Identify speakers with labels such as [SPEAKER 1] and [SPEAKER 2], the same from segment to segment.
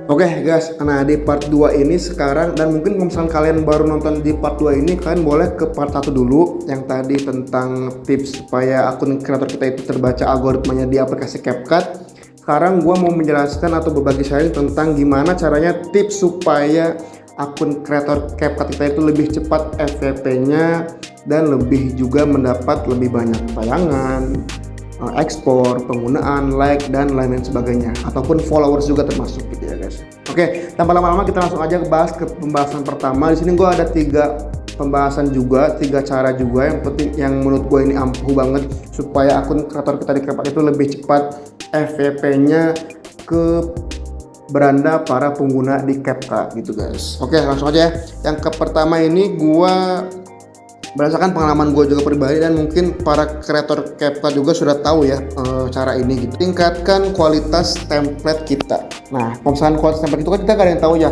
[SPEAKER 1] Oke guys, nah di part 2 ini sekarang, dan mungkin kalau misalkan kalian baru nonton di part 2 ini, kalian boleh ke part 1 dulu yang tadi tentang tips supaya akun kreator kita itu terbaca algoritmanya di aplikasi CapCut. Sekarang gua mau menjelaskan atau berbagi sharing tentang gimana caranya tips supaya akun kreator CapCut kita itu lebih cepat FYP-nya dan lebih juga mendapat lebih banyak tayangan, ekspor, penggunaan, like, dan lain-lain sebagainya, ataupun followers juga termasuk gitu ya guys. Oke, tanpa lama-lama kita langsung aja bahas ke pembahasan pertama. Di sini gue ada 3 pembahasan juga, 3 cara juga yang penting, yang menurut gue ini ampuh banget supaya akun kreator kita di CapCut itu lebih cepat FYP-nya ke beranda para pengguna di CapCut gitu guys. Oke, langsung aja ya. Yang pertama ini gue berdasarkan pengalaman gue juga pribadi, dan mungkin para kreator CapCut juga sudah tahu ya cara ini gitu. Tingkatkan kualitas template kita. Nah, kalau misalkan kualitas template itu kan kita kadang tahu ya,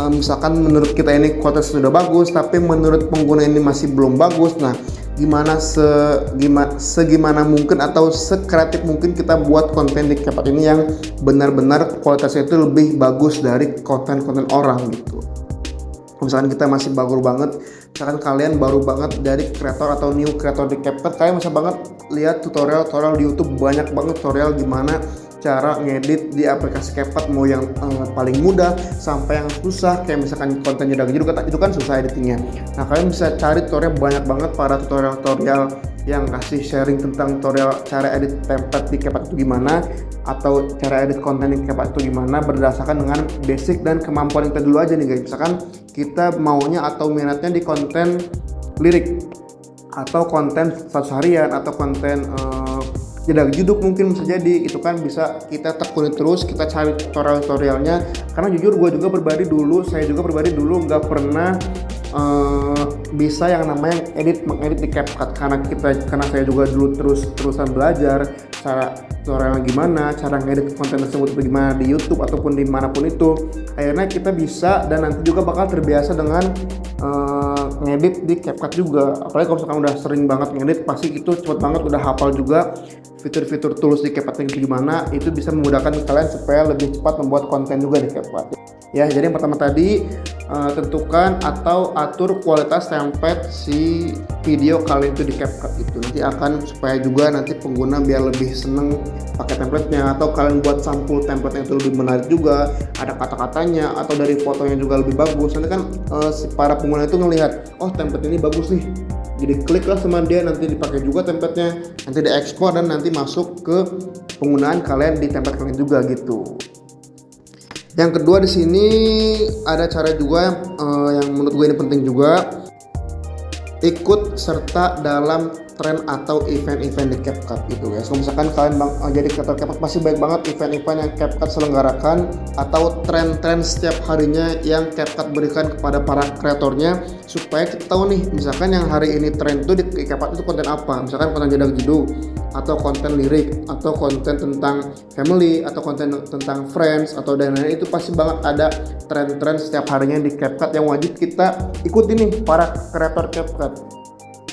[SPEAKER 1] misalkan menurut kita ini kualitas sudah bagus, tapi menurut pengguna ini masih belum bagus. Nah, gimana segimana mungkin atau sekreatif mungkin kita buat konten di CapCut ini yang benar-benar kualitasnya itu lebih bagus dari konten-konten orang gitu. Misalkan kita masih baru banget, misalkan kalian baru banget dari kreator atau new kreator di CapCut, kalian bisa banget lihat tutorial di YouTube, banyak banget tutorial gimana cara ngedit di aplikasi CapCut, mau yang paling mudah sampai yang susah, kayak misalkan konten jedag itu kan susah editingnya. Nah, kalian bisa cari tutorial, banyak banget para tutorial yang kasih sharing tentang tutorial cara edit template di CapCut itu gimana, atau cara edit konten di CapCut itu gimana, berdasarkan dengan basic dan kemampuan kita dulu aja nih guys. Misalkan kita maunya atau minatnya di konten lirik, atau konten status harian, atau konten jedag jeduk mungkin bisa jadi, itu kan bisa kita tekuni terus, kita cari tutorialnya. Karena jujur saya juga pribadi dulu nggak pernah bisa yang namanya mengedit di CapCut, karena saya juga dulu terusan belajar cara tutorialnya gimana, cara ngedit konten tersebut gimana di YouTube ataupun dimanapun itu. Akhirnya kita bisa, dan nanti juga bakal terbiasa dengan ngedit di CapCut juga. Apalagi kalau misalkan udah sering banget ngedit, pasti itu cepet banget, udah hafal juga fitur-fitur tools di CapCut itu gimana. Itu bisa memudahkan kalian supaya lebih cepat membuat konten juga di CapCut. Ya, jadi yang pertama tadi, tentukan atau atur kualitas template si video kalian itu di CapCut itu. Nanti akan supaya juga nanti pengguna biar lebih seneng pakai templatenya, atau kalian buat sampul template itu lebih menarik juga, ada kata-katanya atau dari fotonya juga lebih bagus. Nanti kan si para pengguna itu ngelihat, oh template ini bagus nih, jadi klik lah sama dia, nanti dipakai juga templatenya, nanti diekspor dan nanti masuk ke penggunaan kalian di template kalian juga gitu. Yang kedua di sini ada cara juga yang menurut gue ini penting juga, ikut serta dalam tren atau event-event di CapCut gitu guys. Kalau misalkan kalian jadi kreator CapCut, pasti banyak banget event-event yang CapCut selenggarakan, atau tren-tren setiap harinya yang CapCut berikan kepada para kreatornya, supaya kita tahu nih, misalkan yang hari ini tren itu di CapCut itu konten apa. Misalkan konten jedag jeduk, atau konten lirik, atau konten tentang family, atau konten tentang friends, atau dan lain-lain. Itu pasti banget ada tren-tren setiap harinya di CapCut yang wajib kita ikuti nih para kreator CapCut.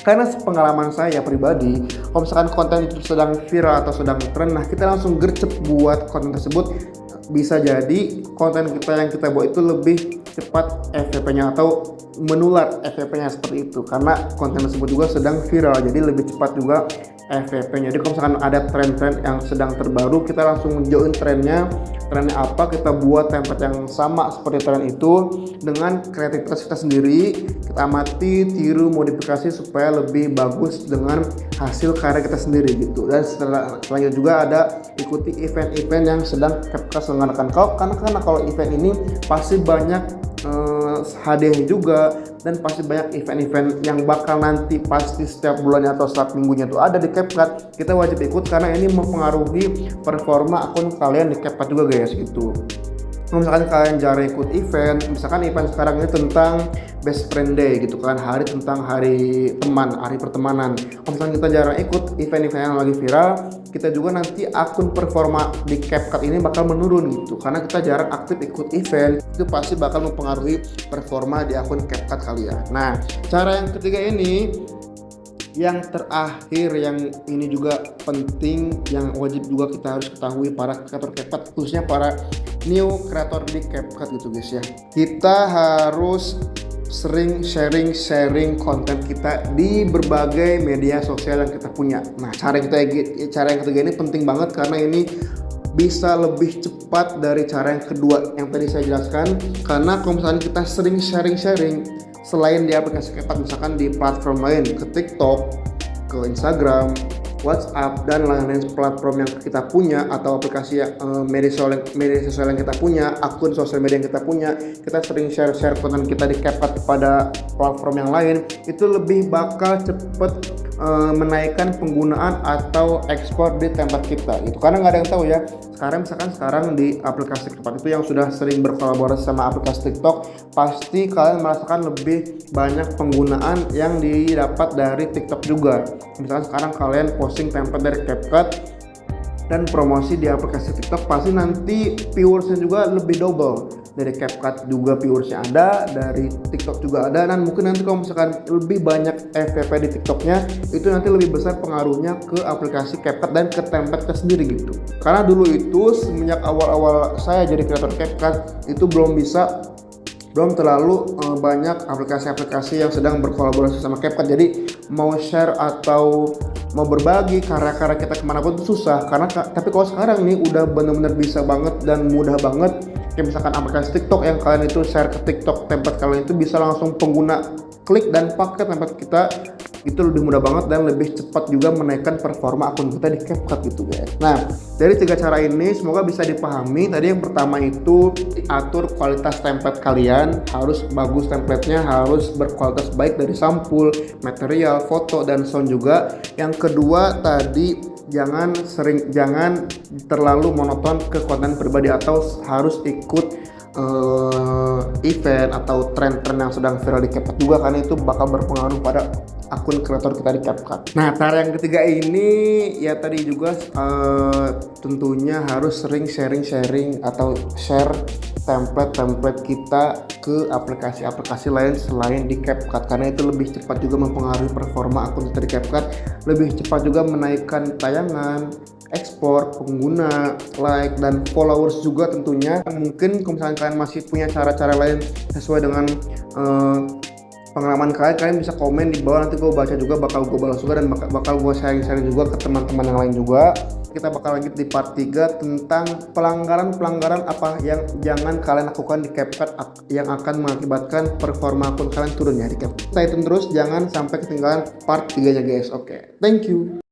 [SPEAKER 1] Karena pengalaman saya pribadi, kalau misalkan konten itu sedang viral atau sedang tren, nah kita langsung gercep buat konten tersebut, bisa jadi konten kita yang kita buat itu lebih cepat FYP-nya atau menular FYP-nya seperti itu, karena konten tersebut juga sedang viral, jadi lebih cepat juga FYP-nya. Jadi kalau misalkan ada tren-tren yang sedang terbaru, kita langsung join trennya apa, kita buat template yang sama seperti tren itu dengan kreativitas kita sendiri, kita amati, tiru, modifikasi supaya lebih bagus dengan hasil karya kita sendiri gitu. Dan selanjutnya juga ada ikuti event-event yang sedang CapCut selenggarakan. Karena kalau event ini pasti banyak hadiahnya juga, dan pasti banyak event-event yang bakal nanti pasti setiap bulannya atau setiap minggunya tuh ada di CapCut. Kita wajib ikut karena ini mempengaruhi performa akun kalian di CapCut juga guys gitu. Misalkan kalian jarang ikut event, misalkan event sekarang ini tentang best friend day gitu kan, tentang hari pertemanan. Kalau misalkan kita jarang ikut event-event yang lagi viral, kita juga nanti akun performa di CapCut ini bakal menurun gitu, karena kita jarang aktif ikut event. Itu pasti bakal mempengaruhi performa di akun CapCut kalian. Nah, cara yang ketiga ini, yang terakhir, yang ini juga penting, yang wajib juga kita harus ketahui para kreator CapCut, khususnya para new creator di CapCut gitu guys ya. Kita harus sering sharing konten kita di berbagai media sosial yang kita punya. Nah, cara yang ketiga ini penting banget karena ini bisa lebih cepat dari cara yang kedua yang tadi saya jelaskan. Karena kalau misalnya kita sering sharing selain di aplikasi CapCut, misalkan di platform lain, ke TikTok, ke Instagram, WhatsApp, dan lain-lain platform yang kita punya, atau aplikasi media sosial yang kita punya, akun sosial media yang kita punya, kita sering share konten kita di CapCut kepada platform yang lain, itu lebih bakal cepet menaikkan penggunaan atau ekspor di tempat kita gitu. Karena nggak ada yang tahu ya, sekarang di aplikasi CapCut itu yang sudah sering berkolaborasi sama aplikasi TikTok, pasti kalian merasakan lebih banyak penggunaan yang didapat dari TikTok juga. Misalkan sekarang kalian posting template dari CapCut dan promosi di aplikasi TikTok, pasti nanti viewersnya juga lebih double. Dari CapCut juga viewersnya ada, dari TikTok juga ada, dan mungkin nanti kalau misalkan lebih banyak FYP di TikToknya, itu nanti lebih besar pengaruhnya ke aplikasi CapCut dan ke template sendiri gitu. Karena dulu itu semenjak awal-awal saya jadi kreator CapCut itu belum terlalu banyak aplikasi-aplikasi yang sedang berkolaborasi sama CapCut. Jadi mau share atau mau berbagi karya-karya kita kemanapun itu susah. Tapi kalau sekarang nih udah benar-benar bisa banget dan mudah banget. Kayak misalkan aplikasi TikTok yang kalian itu share ke TikTok template kalian itu bisa langsung pengguna klik dan pakai template kita, itu lebih mudah banget dan lebih cepat juga menaikkan performa akun kita di CapCut gitu guys. Nah, dari 3 cara ini semoga bisa dipahami. Tadi yang pertama itu diatur kualitas template kalian, harus bagus templatenya, harus berkualitas baik dari sampul, material, foto, dan sound juga. Yang kedua tadi jangan terlalu monoton ke konten pribadi atau harus ikut event atau tren-tren yang sedang viral di CapCut juga, karena itu bakal berpengaruh pada akun kreator kita di CapCut. Nah, cara yang ketiga ini ya tadi juga tentunya harus sering sharing atau share template kita ke aplikasi-aplikasi lain selain di CapCut, karena itu lebih cepat juga mempengaruhi performa akun kita di CapCut, lebih cepat juga menaikkan tayangan, ekspor, pengguna, like, dan followers juga tentunya. Mungkin kalau misalnya kalian masih punya cara-cara lain sesuai dengan pengalaman kalian bisa komen di bawah, nanti gue baca juga, bakal gue balas juga, dan bakal gue sharing juga ke teman-teman yang lain juga. Kita bakal lanjut di part 3 tentang pelanggaran apa yang jangan kalian lakukan di CapCut yang akan mengakibatkan performa akun kalian turun ya di CapCut. Stay tune terus, jangan sampai ketinggalan part 3 nya guys. Oke, thank you.